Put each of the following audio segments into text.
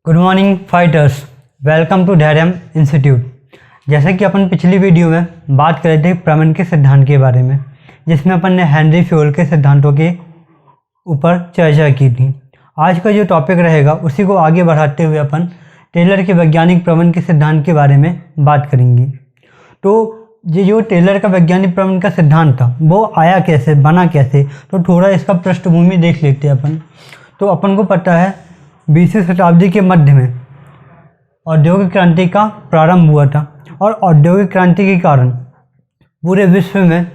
Good morning fighters, welcome to Dhairyam institute. जैसे कि अपन पिछली वीडियो में बात कर रहे थे प्रबंधन के सिद्धांत के बारे में, जिसमें अपन ने हेनरी फ्योल के सिद्धांतों के ऊपर चर्चा की थी। आज का जो टॉपिक रहेगा उसी को आगे बढ़ाते हुए अपन टेलर के वैज्ञानिक प्रबंधन के सिद्धांत के बारे में बात करेंगे। तो ये जो टेलर का वैज्ञानिक प्रबंधन का सिद्धांत था वो आया कैसे, बना कैसे, तो थोड़ा इसका पृष्ठभूमि देख लेते हैं अपन। तो अपन को पता है 20वीं शताब्दी के मध्य में औद्योगिक क्रांति का प्रारंभ हुआ था और औद्योगिक क्रांति के कारण पूरे विश्व में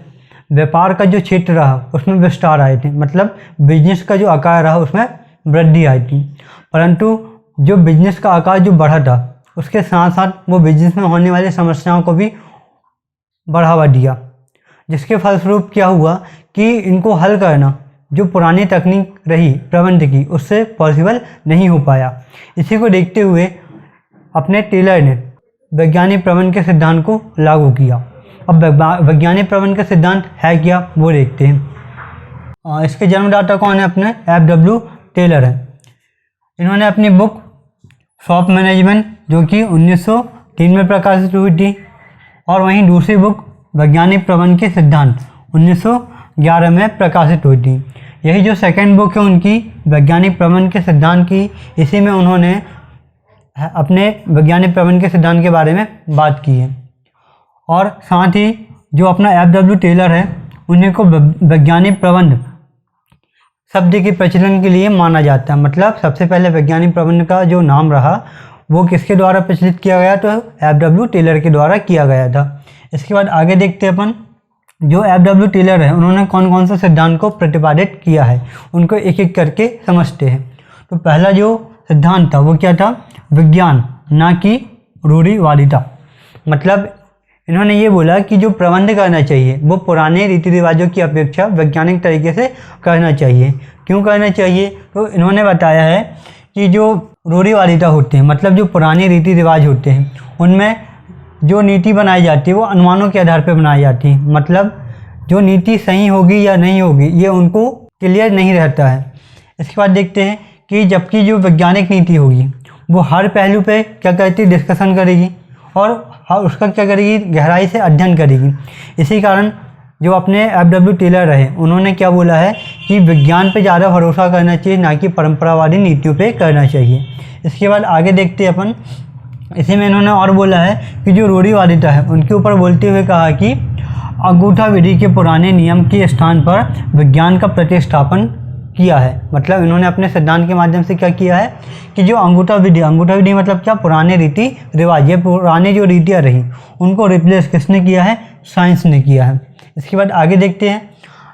व्यापार का जो क्षेत्र रहा उसमें विस्तार आए थे, मतलब बिजनेस का जो आकार रहा उसमें वृद्धि आई थी। परंतु जो बिजनेस का आकार जो बढ़ा था उसके साथ साथ वो बिजनेस में होने वाली समस्याओं को भी बढ़ावा दिया, जिसके फलस्वरूप क्या हुआ कि इनको हल करना जो पुरानी तकनीक रही प्रबंधन की उससे पॉसिबल नहीं हो पाया। इसी को देखते हुए अपने टेलर ने वैज्ञानिक प्रबंधन के सिद्धांत को लागू किया। अब वैज्ञानिक प्रबंधन का सिद्धांत है क्या वो देखते हैं। इसके जन्मदाता कौन है? अपने F.W. टेलर है। इन्होंने अपनी बुक शॉप मैनेजमेंट जो कि 1903 में प्रकाशित हुई थी, और वहीं दूसरी बुक वैज्ञानिक प्रबंधन के सिद्धांत 1911 में प्रकाशित हुई थी। यही जो सेकंड बुक है उनकी वैज्ञानिक प्रबंधन के सिद्धांत की, इसी में उन्होंने अपने वैज्ञानिक प्रबंधन के सिद्धांत के बारे में बात की है। और साथ ही जो अपना F.W. टेलर है उन्हीं को वैज्ञानिक प्रबंधन शब्द के प्रचलन के लिए माना जाता है। मतलब सबसे पहले वैज्ञानिक प्रबंधन का जो नाम रहा वो किसके द्वारा प्रचलित किया गया? तो F.W. टेलर के द्वारा किया गया था। इसके बाद आगे देखते हैं अपन जो F.W. टेलर है उन्होंने कौन कौन से सिद्धांत को प्रतिपादित किया है, उनको एक एक करके समझते हैं। तो पहला जो सिद्धांत था वो क्या था? विज्ञान ना कि रूढ़िवादिता। मतलब इन्होंने ये बोला कि जो प्रबंध करना चाहिए वो पुराने रीति रिवाजों की अपेक्षा वैज्ञानिक तरीके से करना चाहिए। क्यों करना चाहिए? तो इन्होंने बताया है कि जो रूढ़िवादिता होते हैं, मतलब जो पुराने रीति रिवाज होते हैं, उनमें जो नीति बनाई जाती है वो अनुमानों के आधार पर बनाई जाती है। मतलब जो नीति सही होगी या नहीं होगी ये उनको क्लियर नहीं रहता है। इसके बाद देखते हैं कि जबकि जो वैज्ञानिक नीति होगी वो हर पहलू पे क्या करती है? डिस्कशन करेगी और उसका क्या करेगी? गहराई से अध्ययन करेगी। इसी कारण जो अपने F.W. टेलर रहे उन्होंने क्या बोला है कि विज्ञान पे ज़्यादा भरोसा करना चाहिए, ना कि परंपरावादी नीतियों पे करना चाहिए। इसके बाद आगे देखते हैं अपन, इसी में इन्होंने और बोला है कि जो रूढ़िवादिता है उनके ऊपर बोलते हुए कहा कि अंगूठा विधि के पुराने नियम के स्थान पर विज्ञान का प्रतिस्थापन किया है। मतलब इन्होंने अपने सिद्धांत के माध्यम से क्या किया है कि जो अंगूठा विधि मतलब क्या? पुराने रीति रिवाज, ये पुराने जो रीतियाँ रही उनको रिप्लेस किसने किया है? साइंस ने किया है। इसके बाद आगे देखते हैं,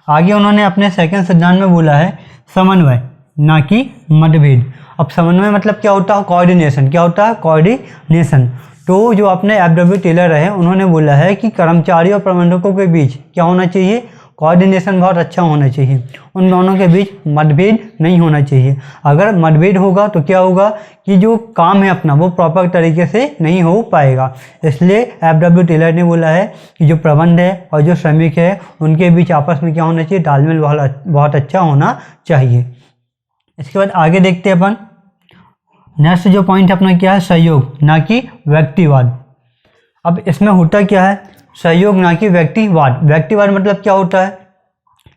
आगे उन्होंने अपने सेकंड सिद्धांत में बोला है समन्वय ना कि मतभेद। अब समन्वय मतलब क्या होता है? कोऑर्डिनेशन। क्या होता है? कोऑर्डिनेशन। तो जो अपने F.W. टेलर है उन्होंने बोला है कि कर्मचारियों और प्रबंधकों के बीच क्या होना चाहिए? कोऑर्डिनेशन बहुत अच्छा होना चाहिए। उन दोनों के बीच मतभेद नहीं होना चाहिए। अगर मतभेद होगा तो क्या होगा कि जो काम है अपना वो प्रॉपर तरीके से नहीं हो पाएगा। इसलिए F.W. टेलर ने बोला है कि जो प्रबंध है और जो श्रमिक है उनके बीच आपस में क्या होना चाहिए? तालमेल बहुत अच्छा होना चाहिए। इसके बाद आगे देखते हैं अपन, नेक्स्ट जो पॉइंट अपना क्या है? सहयोग ना कि व्यक्तिवाद। अब इसमें होता क्या है? सहयोग ना कि व्यक्तिवाद। व्यक्तिवाद मतलब क्या होता है?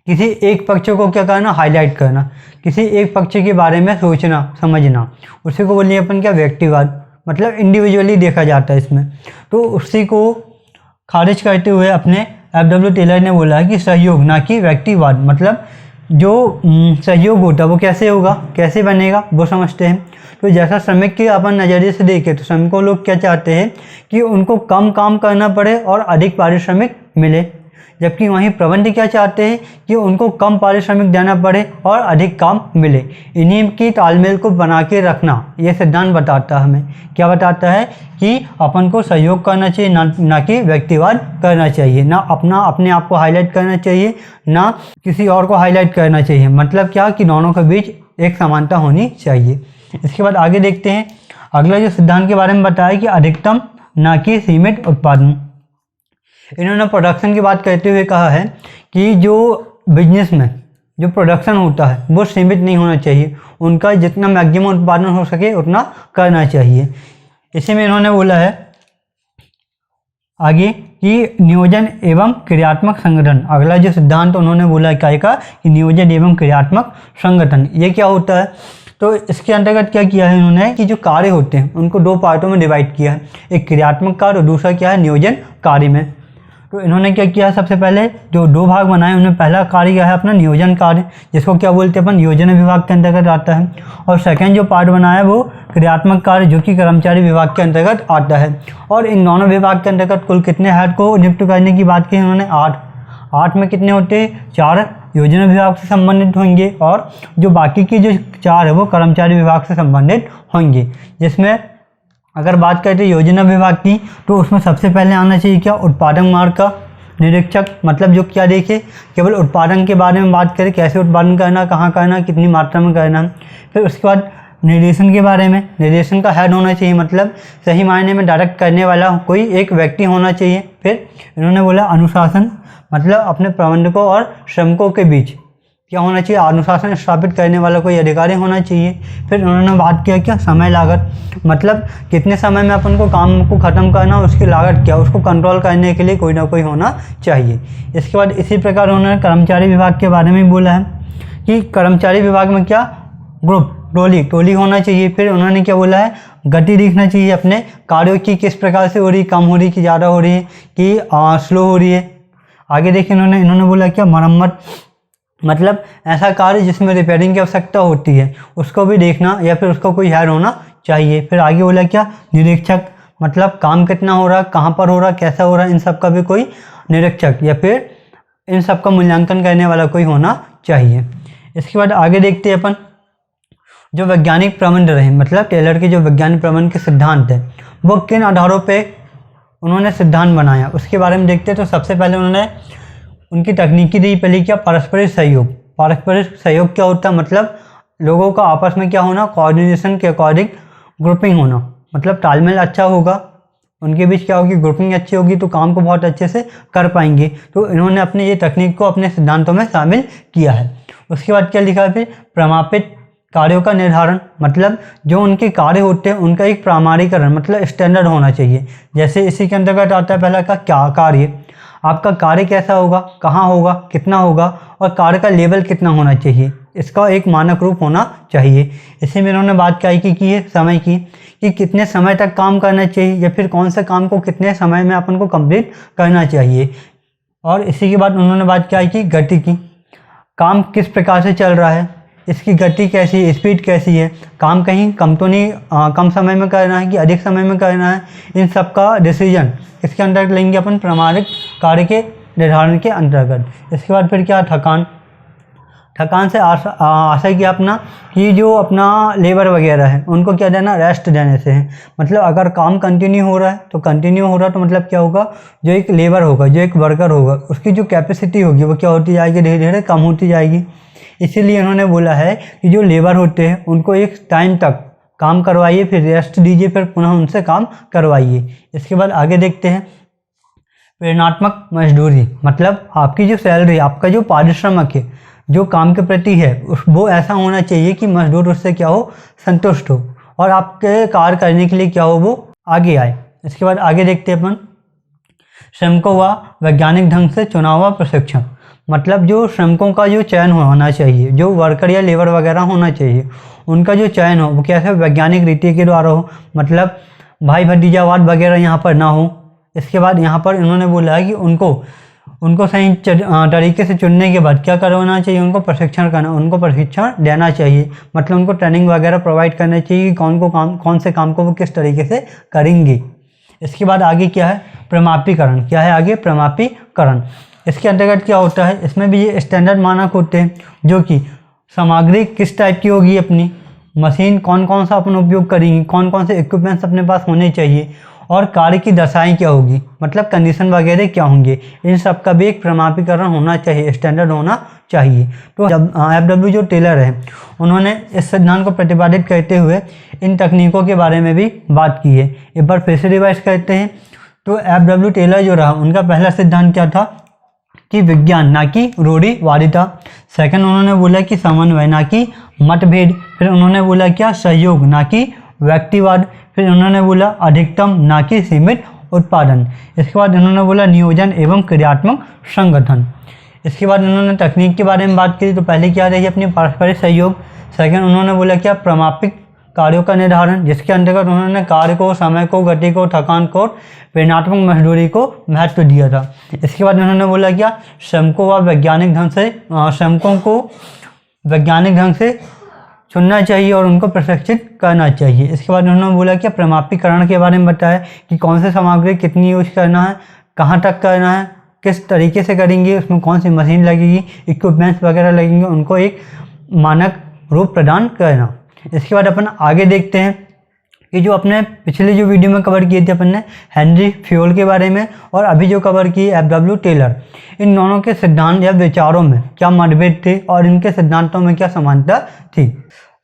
किसी एक पक्ष को क्या करना? हाईलाइट करना, किसी एक पक्ष के बारे में सोचना समझना, उसी को बोलिए अपन क्या? व्यक्तिवाद। मतलब इंडिविजुअली देखा जाता है इसमें। तो उसी को खारिज करते हुए अपने F.W. टेलर ने बोला कि सहयोग ना कि व्यक्तिवाद। मतलब जो सहयोग होता है वो कैसे होगा, कैसे बनेगा वो समझते हैं। तो जैसा श्रमिक के अपन नज़रिए से देखें तो श्रमिकों लोग क्या चाहते हैं कि उनको कम काम करना पड़े और अधिक पारिश्रमिक मिले, जबकि वहीं प्रबंधक क्या चाहते हैं कि उनको कम पारिश्रमिक देना पड़े और अधिक काम मिले। इन्हीं की तालमेल को बना के रखना ये सिद्धांत बताता है हमें। क्या बताता है कि अपन को सहयोग करना चाहिए, ना कि व्यक्तिवाद करना चाहिए। ना अपने आप को हाईलाइट करना चाहिए, ना किसी और को हाईलाइट करना चाहिए। मतलब क्या कि दोनों के बीच एक समानता होनी चाहिए। इसके बाद आगे देखते हैं, अगला जो सिद्धांत के बारे में बताया कि अधिकतम ना कि सीमित उत्पादन। इन्होंने प्रोडक्शन की बात करते हुए कहा है कि जो बिजनेस में जो प्रोडक्शन होता है वो सीमित नहीं होना चाहिए, उनका जितना मैक्सिमम उत्पादन हो सके उतना करना चाहिए। इसी में इन्होंने बोला है आगे कि नियोजन एवं क्रियात्मक संगठन। अगला जो सिद्धांत उन्होंने बोला क्या का कि नियोजन एवं क्रियात्मक संगठन, ये क्या होता है? तो इसके अंतर्गत क्या किया है इन्होंने कि जो कार्य होते हैं उनको दो पार्टों में डिवाइड किया है, एक क्रियात्मक कार्य और दूसरा क्या है नियोजन कार्य में। तो इन्होंने क्या किया, सबसे पहले जो दो भाग बनाए उनमें पहला कार्य क्या है अपना नियोजन कार्य, जिसको क्या बोलते हैं अपन योजना विभाग के अंतर्गत आता है, और सेकंड जो पार्ट बनाया वो क्रियात्मक कार्य जो कि कर्मचारी विभाग के अंतर्गत आता है। और इन दोनों विभाग के अंतर्गत कुल कितने हेड को नियुक्त करने की बात की इन्होंने? 8 में कितने होते हैं? 4 योजना विभाग से संबंधित होंगे और जो बाकी की जो 4 है वो कर्मचारी विभाग से संबंधित होंगे। जिसमें अगर बात करते हैं योजना विभाग की तो उसमें सबसे पहले आना चाहिए क्या? उत्पादन मार्ग का निरीक्षक, मतलब जो क्या देखे केवल उत्पादन के बारे में बात करें, कैसे उत्पादन करना, कहाँ करना, कितनी मात्रा में करना। फिर उसके बाद निर्देशन के बारे में, निर्देशन का हेड होना चाहिए, मतलब सही मायने में डायरेक्ट करने वाला कोई एक व्यक्ति होना चाहिए। फिर इन्होंने बोला अनुशासन, मतलब अपने प्रबंधकों और श्रमिकों के बीच क्या होना चाहिए? अनुशासन स्थापित करने वाला कोई अधिकारी होना चाहिए। फिर उन्होंने बात किया क्या? समय लागत, मतलब कितने समय में अपन को काम को ख़त्म करना, उसकी लागत क्या, उसको कंट्रोल करने के लिए कोई ना कोई होना चाहिए। इसके बाद इसी प्रकार उन्होंने कर्मचारी विभाग के बारे में बोला है कि कर्मचारी विभाग में क्या ग्रुप टोली होना चाहिए। फिर उन्होंने क्या बोला है? गति दिखना चाहिए अपने कार्यों की, किस प्रकार से हो रही, कम हो रही कि ज़्यादा हो रही है कि स्लो हो रही है। आगे देखिए इन्होंने बोला क्या? मरम्मत, मतलब ऐसा कार्य जिसमें रिपेयरिंग की आवश्यकता होती है उसको भी देखना या फिर उसको कोई हेड होना चाहिए। फिर आगे बोला क्या? निरीक्षक, मतलब काम कितना हो रहा, कहाँ पर हो रहा, कैसा हो रहा, इन सब का भी कोई निरीक्षक या फिर इन सब का मूल्यांकन करने वाला कोई होना चाहिए। इसके बाद आगे देखते हैं अपन जो वैज्ञानिक प्रबंध रहे, मतलब टेलर के जो वैज्ञानिक प्रबंध के सिद्धांत है वो किन आधारों पे उन्होंने सिद्धांत बनाया उसके बारे में देखते हैं। तो सबसे पहले उन्होंने उनकी तकनीकी दी पहले क्या? पारस्परिक सहयोग। पारस्परिक सहयोग क्या होता है? मतलब लोगों का आपस में क्या होना? कोऑर्डिनेशन के अकॉर्डिंग ग्रुपिंग होना, मतलब तालमेल अच्छा होगा, उनके बीच क्या होगी? ग्रुपिंग अच्छी होगी तो काम को बहुत अच्छे से कर पाएंगे। तो इन्होंने अपने ये तकनीक को अपने सिद्धांतों में शामिल किया है। उसके बाद क्या लिखा है? फिर प्रमाणित कार्यों का निर्धारण, मतलब जो उनके कार्य होते हैं उनका एक प्रमाणीकरण, मतलब स्टैंडर्ड होना चाहिए। जैसे इसी के अंतर्गत आता है पहला का क्या कार्य, आपका कार्य कैसा होगा, कहाँ होगा, कितना होगा और कार्य का लेवल कितना होना चाहिए, इसका एक मानक रूप होना चाहिए। इसी में इन्होंने बात क्या की है? समय की, कि कितने समय तक काम करना चाहिए या फिर कौन से काम को कितने समय में अपन को कंप्लीट करना चाहिए। और इसी के बाद उन्होंने बात क्या की? गति की, काम किस प्रकार से चल रहा है, इसकी गति कैसी है, स्पीड कैसी है, काम कहीं कम तो नहीं कम समय में करना है कि अधिक समय में करना है, इन सब का डिसीजन इसके अंतर्गत लेंगे अपन प्रमाणित कार्य के निर्धारण के अंतर्गत। इसके बाद फिर क्या? थकान से आशय किया अपना कि जो अपना लेबर वगैरह है उनको क्या देना? रेस्ट देने से है। मतलब अगर काम कंटिन्यू हो रहा है तो मतलब क्या होगा? जो एक लेबर होगा, जो एक वर्कर होगा, उसकी जो कैपेसिटी होगी वो क्या होती जाएगी? धीरे धीरे कम होती जाएगी। इसीलिए उन्होंने बोला है कि जो लेबर होते हैं उनको एक टाइम तक काम करवाइए, फिर रेस्ट दीजिए, फिर पुनः उनसे काम करवाइए। इसके बाद आगे देखते हैं प्रेरणात्मक मजदूरी, मतलब आपकी जो सैलरी, आपका जो पारिश्रमिक है जो काम के प्रति है वो ऐसा होना चाहिए कि मजदूर उससे क्या हो? संतुष्ट हो और आपके कार्य करने के लिए क्या हो? वो आगे आए। इसके बाद आगे देखते हैं अपन श्रमिकों व वैज्ञानिक ढंग से चुनाव व प्रशिक्षण, मतलब जो श्रमिकों का जो चयन होना चाहिए, जो वर्कर या लेबर वगैरह होना चाहिए उनका जो चयन हो वो कैसे? वैज्ञानिक रीति के द्वारा हो, मतलब भाई भतीजावाद वगैरह यहाँ पर ना हो। इसके बाद यहाँ पर इन्होंने बोला है कि उनको सही तरीके से चुनने के बाद क्या करवाना चाहिए? उनको प्रशिक्षण देना चाहिए, मतलब उनको ट्रेनिंग वगैरह प्रोवाइड करना चाहिए कि कौन से काम को वो किस तरीके से करेंगे। इसके बाद आगे क्या है? प्रमापीकरण। क्या है आगे? प्रमापीकरण। इसके अंतर्गत क्या होता है? इसमें भी ये स्टैंडर्ड मानक होते हैं, जो कि सामग्री किस टाइप की होगी, अपनी मशीन कौन सा अपन उपयोग करेंगे, कौन से इक्विपमेंट्स अपने पास होने चाहिए और कार्य की दशाएं क्या होगी, मतलब कंडीशन वगैरह क्या होंगे, इन सब का भी एक प्रमाणीकरण होना चाहिए, स्टैंडर्ड होना चाहिए। तो जब FW जो टेलर है उन्होंने इस सिद्धांत को प्रतिपादित करते हुए इन तकनीकों के बारे में भी बात की है। एक बार फिर से रिवाइज करते हैं। तो FW टेलर जो रहा उनका पहला सिद्धांत क्या था कि विज्ञान ना कि रूढ़िवादिता। सेकंड उन्होंने बोला कि समन्वय ना कि मतभेद। फिर उन्होंने बोला क्या, सहयोग ना कि व्यक्तिवाद। फिर उन्होंने बोला अधिकतम ना कि सीमित उत्पादन। इसके बाद उन्होंने बोला नियोजन एवं क्रियात्मक संगठन। इसके बाद उन्होंने तकनीक के बारे में बात की, तो पहले क्या रही अपनी पारस्परिक सहयोग। सेकंड उन्होंने बोला क्या, प्रमापित कार्यों का निर्धारण, जिसके अंतर्गत उन्होंने कार्य को, समय को, गति को, थकान को, परिणात्मक मजदूरी को महत्व दिया था। इसके बाद उन्होंने बोला क्या, श्रमिकों को वैज्ञानिक ढंग से चुनना चाहिए और उनको प्रशिक्षित करना चाहिए। इसके बाद उन्होंने बोला कि प्रमापीकरण के बारे में बताया कि कौन से सामग्री कितनी यूज करना है, कहाँ तक करना है, किस तरीके से करेंगे, उसमें कौन सी मशीन लगेगी, इक्विपमेंट्स वगैरह लगेंगे, उनको एक मानक रूप प्रदान करना। इसके बाद अपन आगे देखते हैं कि जो अपने पिछले जो वीडियो में कवर किए थे अपन ने हेनरी फ्योल के बारे में, और अभी जो कवर की एफ.डब्ल्यू. टेलर, इन दोनों के सिद्धांत या विचारों में क्या मतभेद थे और इनके सिद्धांतों में क्या समानता थी।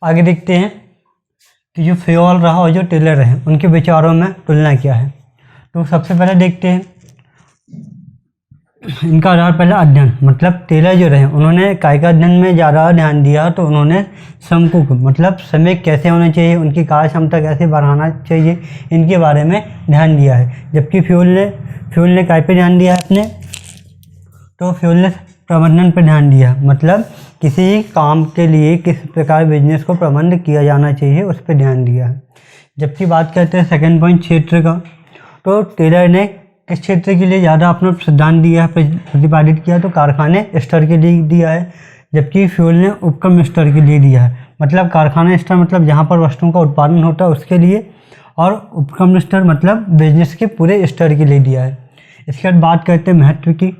आगे देखते हैं कि जो फ्योल रहा और जो टेलर रहे उनके विचारों में तुलना क्या है। तो सबसे पहले देखते हैं इनका आधार पहला अध्ययन, मतलब टेलर जो रहे उन्होंने काय का अध्ययन में ज़्यादा ध्यान दिया। तो उन्होंने श्रमिकों को, मतलब श्रमिक कैसे होने चाहिए, उनकी कार्य क्षमता कैसे बढ़ाना चाहिए, इनके बारे में ध्यान दिया है। जबकि फ्यूल ने काय पे ध्यान दिया है अपने, तो फ्यूल ने प्रबंधन पर ध्यान दिया, मतलब किसी काम के लिए किस प्रकार बिजनेस को प्रबंध किया जाना चाहिए उस पर ध्यान दिया है। जबकि बात करते हैं सेकंड पॉइंट क्षेत्र का, तो टेलर ने इस क्षेत्र के लिए ज़्यादा अपना सिद्धांत दिया है, प्रतिपादित किया, तो कारखाने स्तर के लिए दिया है। जबकि फ्यूल ने उपक्रम स्तर के लिए दिया है, मतलब कारखाना स्तर मतलब जहाँ पर वस्तुओं का उत्पादन होता है उसके लिए, और उपक्रम स्तर मतलब बिजनेस के पूरे स्तर के लिए दिया है। इसके बाद बात करते हैं महत्व की,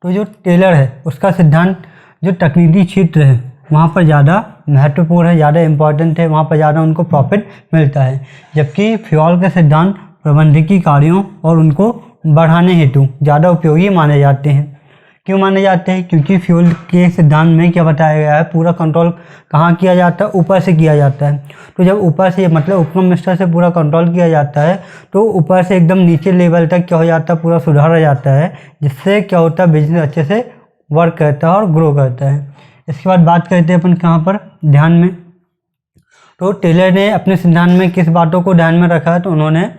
तो जो टेलर है उसका सिद्धांत जो तकनीकी क्षेत्र है वहाँ पर ज़्यादा महत्वपूर्ण है, ज़्यादा इम्पोर्टेंट है, वहाँ पर ज़्यादा उनको प्रॉफिट मिलता है। जबकि फ्योल के सिद्धांत प्रबंधकीय कार्यों और उनको बढ़ाने हेतु ज़्यादा उपयोगी माने जाते हैं। क्यों माने जाते हैं? क्योंकि फ्यूल के सिद्धांत में क्या बताया गया है, पूरा कंट्रोल कहाँ किया जाता है, ऊपर से किया जाता है। तो जब ऊपर से मतलब उपक्रम स्तर से पूरा कंट्रोल किया जाता है तो ऊपर से एकदम नीचे लेवल तक क्या हो जाता है, पूरा सुधारा जाता है, जिससे क्या होता है बिजनेस अच्छे से वर्क करता है और ग्रो करता है। इसके बाद बात करते हैं अपन कहाँ पर ध्यान में, तो टेलर ने अपने सिद्धांत में किस बातों को ध्यान में रखा है, तो उन्होंने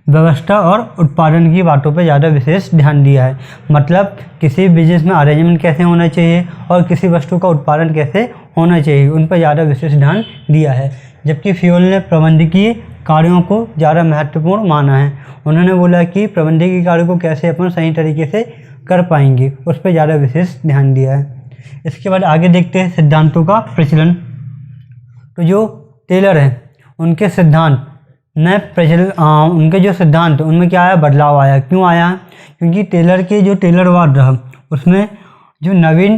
व्यवस्था और उत्पादन की बातों पर ज़्यादा विशेष ध्यान दिया है। मतलब किसी बिजनेस में अरेंजमेंट कैसे होना चाहिए और किसी वस्तु का उत्पादन कैसे होना चाहिए, उन पर ज़्यादा विशेष ध्यान दिया है। जबकि फ्यूल ने प्रबंधकीय कार्यों को ज़्यादा महत्वपूर्ण माना है। उन्होंने बोला कि प्रबंधकीय कार्यों को कैसे अपन सही तरीके से कर पाएंगे, उस पर ज़्यादा विशेष ध्यान दिया है। इसके बाद आगे देखते हैं सिद्धांतों का प्रचलन। तो जो टेलर हैं उनके सिद्धांत में उनके जो सिद्धांत उनमें क्या आया, बदलाव आया। क्यों आया? क्योंकि टेलर के जो टेलरवाद रहा उसमें जो नवीन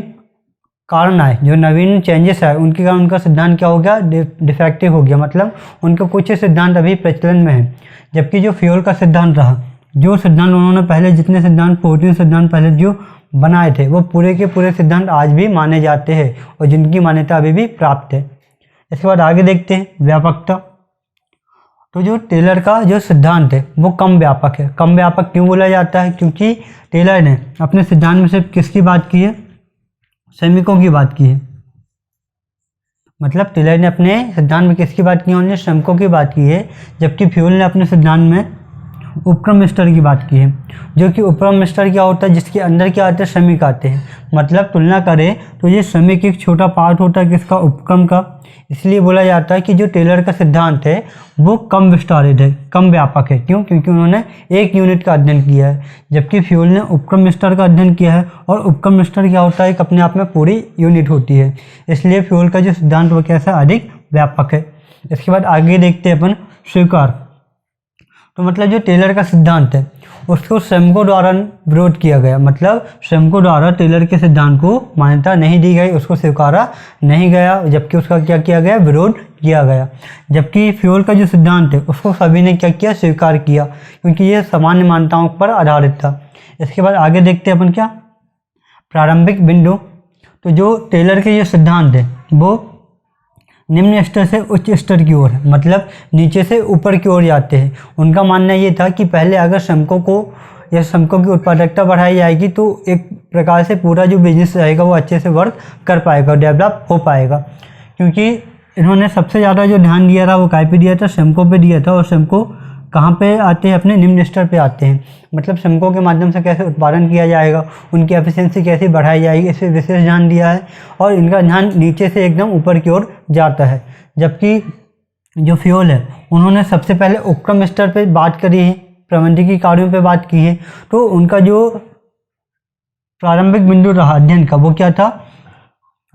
कारण आए, जो नवीन चेंजेस आए, उनके कारण उनका सिद्धांत क्या हो गया, डिफेक्टिव हो गया। मतलब उनके कुछ सिद्धांत अभी प्रचलन में है। जबकि जो फ्यूल का सिद्धांत रहा, जो सिद्धांत उन्होंने पहले जितने सिद्धांत 14 सिद्धांत पहले जो बनाए थे वो पूरे के पूरे सिद्धांत आज भी माने जाते हैं और जिनकी मान्यता अभी भी प्राप्त है। इसके बाद आगे देखते हैं व्यापकता। तो जो टेलर का जो सिद्धांत है वो कम व्यापक है। कम व्यापक क्यों बोला जाता है? क्योंकि टेलर ने अपने सिद्धांत में सिर्फ किसकी बात की है, श्रमिकों की बात की है। मतलब टेलर ने अपने सिद्धांत में किसकी बात की है, उन्होंने श्रमिकों की बात की है। जबकि फ्यूल ने अपने सिद्धांत में उपक्रम स्तर की बात की है, जो कि उपक्रम स्तर क्या होता है, जिसके अंदर क्या आते हैं, श्रमिक आते हैं। मतलब तुलना करें तो ये श्रमिक एक छोटा पार्ट होता है किसका, उपक्रम का। इसलिए बोला जाता है कि जो टेलर का सिद्धांत है वो कम विस्तारित है, कम व्यापक है। क्यों? क्योंकि उन्होंने एक यूनिट का अध्ययन किया है। जबकि फ्यूल ने उपक्रम स्तर का अध्ययन किया है, और उपक्रम स्तर क्या होता है, एक अपने आप में पूरी यूनिट होती है। इसलिए फ्यूल का जो सिद्धांत वो कैसा, अधिक व्यापक है। इसके बाद आगे देखते हैं अपन स्वीकार। तो मतलब जो टेलर का सिद्धांत है उसको श्रमिकों द्वारा विरोध किया गया। मतलब श्रमिकों द्वारा टेलर के सिद्धांत को मान्यता नहीं दी गई, उसको स्वीकारा नहीं गया, जबकि उसका क्या किया गया, विरोध किया गया। जबकि फ्यूल का जो सिद्धांत है उसको सभी ने क्या किया, स्वीकार किया, क्योंकि ये सामान्य मान्यताओं पर आधारित था। इसके बाद आगे देखते हैं अपन क्या, प्रारंभिक बिंदु। तो जो टेलर के जो सिद्धांत है वो निम्न स्तर से उच्च स्तर की ओर है, मतलब नीचे से ऊपर की ओर जाते हैं। उनका मानना ये था कि पहले अगर श्रमिकों को या श्रमिकों की उत्पादकता बढ़ाई जाएगी तो एक प्रकार से पूरा जो बिजनेस रहेगा वो अच्छे से वर्क कर पाएगा, डेवलप हो पाएगा। क्योंकि इन्होंने सबसे ज़्यादा जो ध्यान दिया था वो काय पे दिया था, सेमको पे दिया था। और सेमको कहाँ पे आते हैं, अपने निम्न स्तर पे आते हैं। मतलब सेमको के माध्यम से कैसे उत्पादन किया जाएगा, उनकी एफिशिएंसी कैसे बढ़ाई जाएगी, इस पर विशेष ध्यान दिया है। और इनका ध्यान नीचे से एकदम ऊपर की ओर जाता है। जबकि जो फ्यूल है उन्होंने सबसे पहले उपक्रम स्तर पे बात करी है, प्रबंधकीय कार्यों पे बात की है। तो उनका जो प्रारंभिक बिंदु रहा अध्ययन का वो क्या था,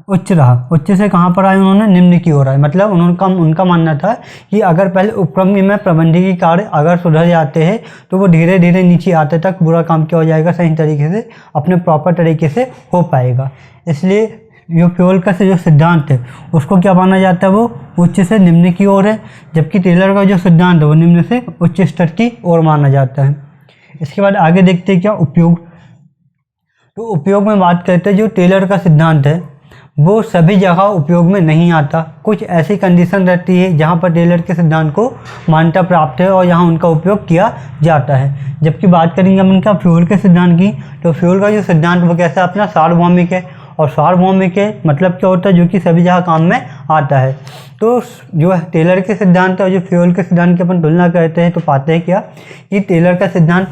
उच्च रहा। उच्च से कहाँ पर आए उन्होंने, निम्न की ओर आए। मतलब उनका मानना था कि अगर पहले उपक्रम में प्रबंधकीय कार्य अगर सुधर जाते हैं तो वो धीरे धीरे नीचे आते तक बुरा काम क्या हो जाएगा, सही तरीके से अपने प्रॉपर तरीके से हो पाएगा। इसलिए जो फ्यूल का जो सिद्धांत है उसको क्या माना जाता है, वो उच्च से निम्न की ओर है। जबकि टेलर का जो सिद्धांत है वो निम्न से उच्च स्तर की ओर माना जाता है। इसके बाद आगे देखते हैं क्या उपयोग। तो उपयोग में बात करते हैं, जो टेलर का सिद्धांत है वो सभी जगह उपयोग में नहीं आता। कुछ ऐसी कंडीशन रहती है जहाँ पर टेलर के सिद्धांत को मान्यता प्राप्त है और यहाँ उनका उपयोग किया जाता है। जबकि बात करेंगे हम इनका फ्यूल के सिद्धांत की, तो फ्यूल का जो सिद्धांत वो कैसा अपना सार्वभौमिक है। और सार्वभौमिक है मतलब क्या होता है, जो कि सभी जगह काम में आता है। तो जो टेलर के सिद्धांत और जो फ्यूल के सिद्धांत की अपन तुलना करते हैं तो पाते हैं क्या कि टेलर का सिद्धांत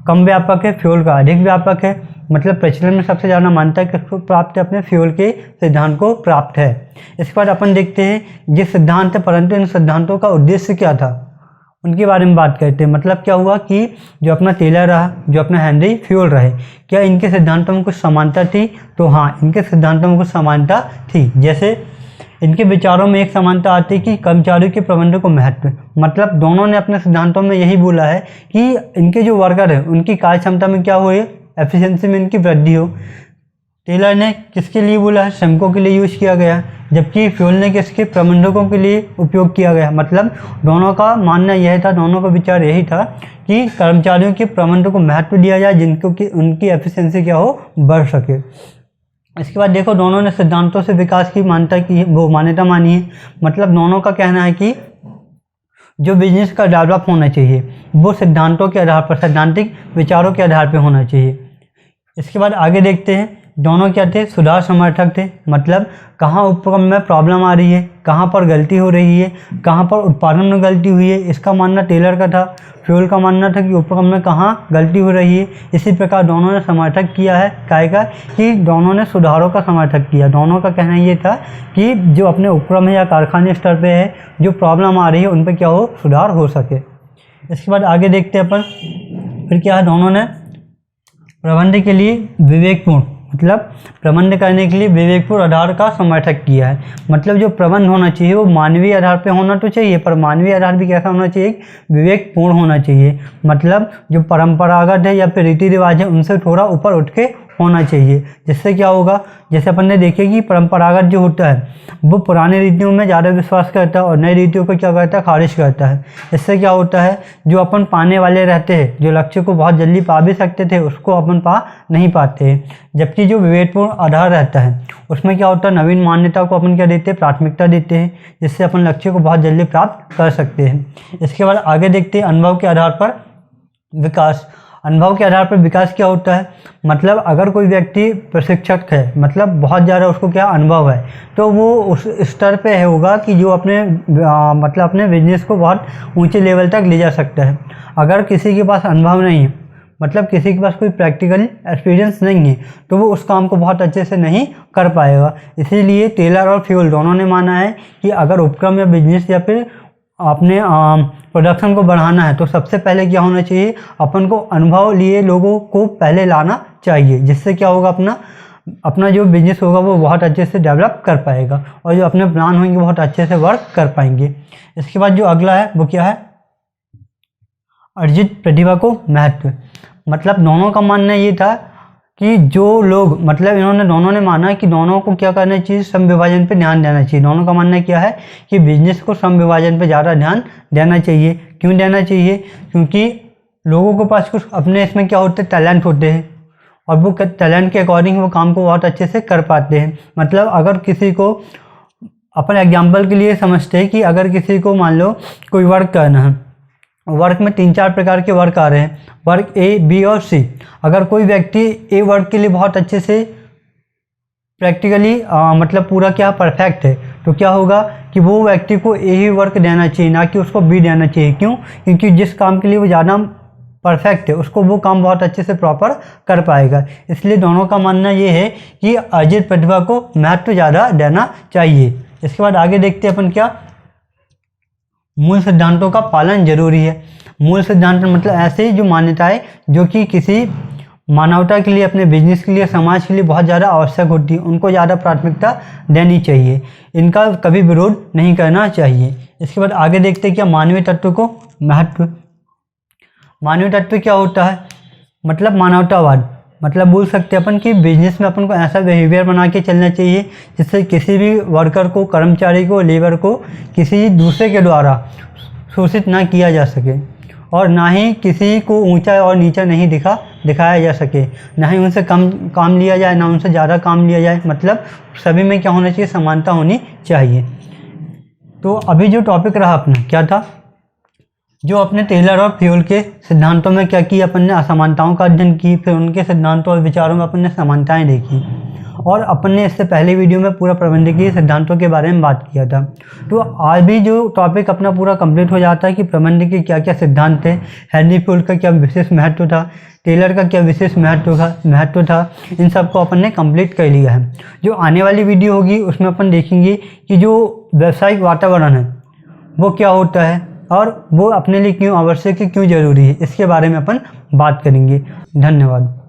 कम व्यापक है, फ्यूल का अधिक व्यापक है। मतलब प्रचलन में सबसे ज़्यादा मान्यता किसको प्राप्त है, अपने फ्यूल के सिद्धांत को प्राप्त है। इसके बाद अपन देखते हैं जिस सिद्धांत है, परंतु इन सिद्धांतों का उद्देश्य क्या था उनके बारे में बात करते हैं। मतलब क्या हुआ कि जो अपना टेलर रहा, जो अपना हेनरी फ्यूल रहे, क्या इनके सिद्धांतों में कुछ समानता थी? तो हाँ, इनके सिद्धांतों में कुछ समानता थी। जैसे इनके विचारों में एक समानता आती है कि कर्मचारियों के प्रबंधन को महत्व। मतलब दोनों ने अपने सिद्धांतों में यही बोला है कि इनके जो वर्कर है उनकी कार्य क्षमता में क्या हो, एफिशिएंसी में इनकी वृद्धि हो। टेलर ने किसके लिए बोला है, श्रमिकों के लिए यूज किया गया। जबकि फ्यूल ने किसके, प्रबंधकों के लिए उपयोग किया गया। मतलब दोनों का मानना यह था, दोनों का विचार यही था कि कर्मचारियों के प्रबंधन को महत्व दिया जाए जिनको कि उनकी एफिशिएंसी क्या हो, बढ़ सके। इसके बाद देखो, दोनों ने सिद्धांतों से विकास की मान्यता मानी है। मतलब दोनों का कहना है कि जो बिजनेस का डेवलप होना चाहिए वो सिद्धांतों के आधार पर, सैद्धांतिक विचारों के आधार पर होना चाहिए। इसके बाद आगे देखते हैं, दोनों क्या थे, सुधार समर्थक थे। मतलब कहाँ उपक्रम में प्रॉब्लम आ रही है, कहाँ पर गलती हो रही है, कहाँ पर उत्पादन में गलती हुई है, इसका मानना टेलर का था। फ्यूल का मानना था कि उपक्रम में कहाँ गलती हो रही है। इसी प्रकार दोनों ने समर्थक किया है काय का, कि दोनों ने सुधारों का समर्थक किया। दोनों का कहना ये था कि जो अपने उपक्रम है या कारखाने स्तर पे है, जो प्रॉब्लम आ रही है उन पर क्या हो, सुधार हो सके। इसके बाद आगे देखते हैं अपन, फिर क्या है, दोनों ने प्रबंध के लिए विवेकपूर्ण, मतलब प्रबंध करने के लिए विवेकपूर्ण आधार का समर्थक किया है। मतलब जो प्रबंध होना चाहिए वो मानवीय आधार पे होना तो चाहिए, पर मानवीय आधार भी कैसा होना चाहिए, विवेकपूर्ण होना चाहिए। मतलब जो परंपरागत है या फिर रीति रिवाज है उनसे थोड़ा ऊपर उठ के होना चाहिए। जिससे क्या होगा, जैसे अपन ने देखे कि परंपरागत जो होता है वो पुराने रीतियों में ज़्यादा विश्वास करता है और नई रीतियों को क्या करता है, खारिज करता है। इससे क्या होता है, जो अपन पाने वाले रहते हैं, जो लक्ष्य को बहुत जल्दी पा भी सकते थे उसको अपन पा नहीं पाते हैं। जबकि जो विवेकपूर्ण आधार रहता है उसमें क्या होता है, नवीन मान्यता को अपन क्या देते हैं, प्राथमिकता देते हैं, जिससे अपन लक्ष्य को बहुत जल्दी प्राप्त कर सकते हैं। इसके बाद आगे देखते हैं अनुभव के आधार पर विकास। अनुभव के आधार पर विकास क्या होता है, मतलब अगर कोई व्यक्ति प्रशिक्षक है, मतलब बहुत ज़्यादा उसको क्या अनुभव है, तो वो उस स्तर पे है होगा कि जो अपने मतलब अपने बिजनेस को बहुत ऊंचे लेवल तक ले जा सकता है। अगर किसी के पास अनुभव नहीं है, मतलब किसी के पास कोई प्रैक्टिकल एक्सपीरियंस नहीं है, तो वो उस काम को बहुत अच्छे से नहीं कर पाएगा। इसीलिए टेलर और फ्यूल दोनों ने माना है कि अगर उपक्रम या बिजनेस या फिर अपने प्रोडक्शन को बढ़ाना है तो सबसे पहले क्या होना चाहिए, अपन को अनुभव लिए लोगों को पहले लाना चाहिए। जिससे क्या होगा, अपना जो बिजनेस होगा वो बहुत अच्छे से डेवलप कर पाएगा और जो अपने प्लान होंगे बहुत अच्छे से वर्क कर पाएंगे। इसके बाद जो अगला है वो क्या है, अर्जित प्रतिभा को महत्व। मतलब दोनों का मानना ये था कि जो लोग, मतलब दोनों ने माना कि दोनों को क्या करना चाहिए, श्रम विभाजन पे ध्यान देना चाहिए। दोनों का मानना क्या है कि बिजनेस को श्रम विभाजन पे ज़्यादा ध्यान देना चाहिए। क्यों देना चाहिए, क्योंकि लोगों के पास कुछ अपने इसमें क्या होते हैं, टैलेंट होते हैं और वो टैलेंट के अकॉर्डिंग वो काम को बहुत अच्छे से कर पाते हैं। मतलब अगर किसी को, अपन एग्जाम्पल के लिए समझते हैं कि अगर किसी को मान लो कोई वर्क करना है, वर्क में 3-4 प्रकार के वर्क आ रहे हैं, वर्क ए, बी और सी। अगर कोई व्यक्ति ए वर्क के लिए बहुत अच्छे से प्रैक्टिकली मतलब पूरा क्या परफेक्ट है, तो क्या होगा कि वो व्यक्ति को ए ही वर्क देना चाहिए, ना कि उसको बी देना चाहिए। क्यों? क्योंकि जिस काम के लिए वो ज़्यादा परफेक्ट है उसको वो काम बहुत अच्छे से प्रॉपर कर पाएगा। इसलिए दोनों का मानना ये है कि अर्जित प्रतिभा को महत्व ज़्यादा देना चाहिए। इसके बाद आगे देखते हैं अपन क्या, मूल सिद्धांतों का पालन जरूरी है। मूल सिद्धांत मतलब ऐसे जो मान्यताएं जो कि किसी मानवता के लिए, अपने बिजनेस के लिए, समाज के लिए बहुत ज़्यादा आवश्यक होती है, उनको ज़्यादा प्राथमिकता देनी चाहिए, इनका कभी विरोध नहीं करना चाहिए। इसके बाद आगे देखते हैं क्या, मानवीय तत्व को महत्व। मानवीय तत्व क्या होता है? मतलब मानवतावाद। मतलब बोल सकते हैं अपन कि बिजनेस में अपन को ऐसा बिहेवियर बना के चलना चाहिए जिससे किसी भी वर्कर को, कर्मचारी को, लेबर को किसी दूसरे के द्वारा शोषित ना किया जा सके, और ना ही किसी को ऊंचा और नीचा नहीं दिखाया जा सके, ना ही उनसे कम काम लिया जाए, ना उनसे ज़्यादा काम लिया जाए। मतलब सभी में क्या होना चाहिए, समानता होनी चाहिए। तो अभी जो टॉपिक रहा अपना क्या था, जो अपने टेलर और फ्यूल के सिद्धांतों में क्या किया अपन ने, असमानताओं का अध्ययन की, फिर उनके सिद्धांतों और विचारों में अपन ने समानताएं देखी, और अपन ने इससे पहले वीडियो में पूरा प्रबंधकीय सिद्धांतों के बारे में बात किया था। तो आज भी जो टॉपिक अपना पूरा कंप्लीट हो जाता है कि प्रबंधक के क्या क्या सिद्धांत थे, हेनरी फ्यूल का क्या विशेष महत्व था, टेलर का क्या विशेष महत्व था, इन सबको अपन ने कंप्लीट कर लिया है। जो आने वाली वीडियो होगी उसमें अपन देखेंगे कि जो व्यावसायिक वातावरण है वो क्या होता है और वो अपने लिए क्यों आवश्यक है, क्यों जरूरी है, इसके बारे में अपन बात करेंगे। धन्यवाद।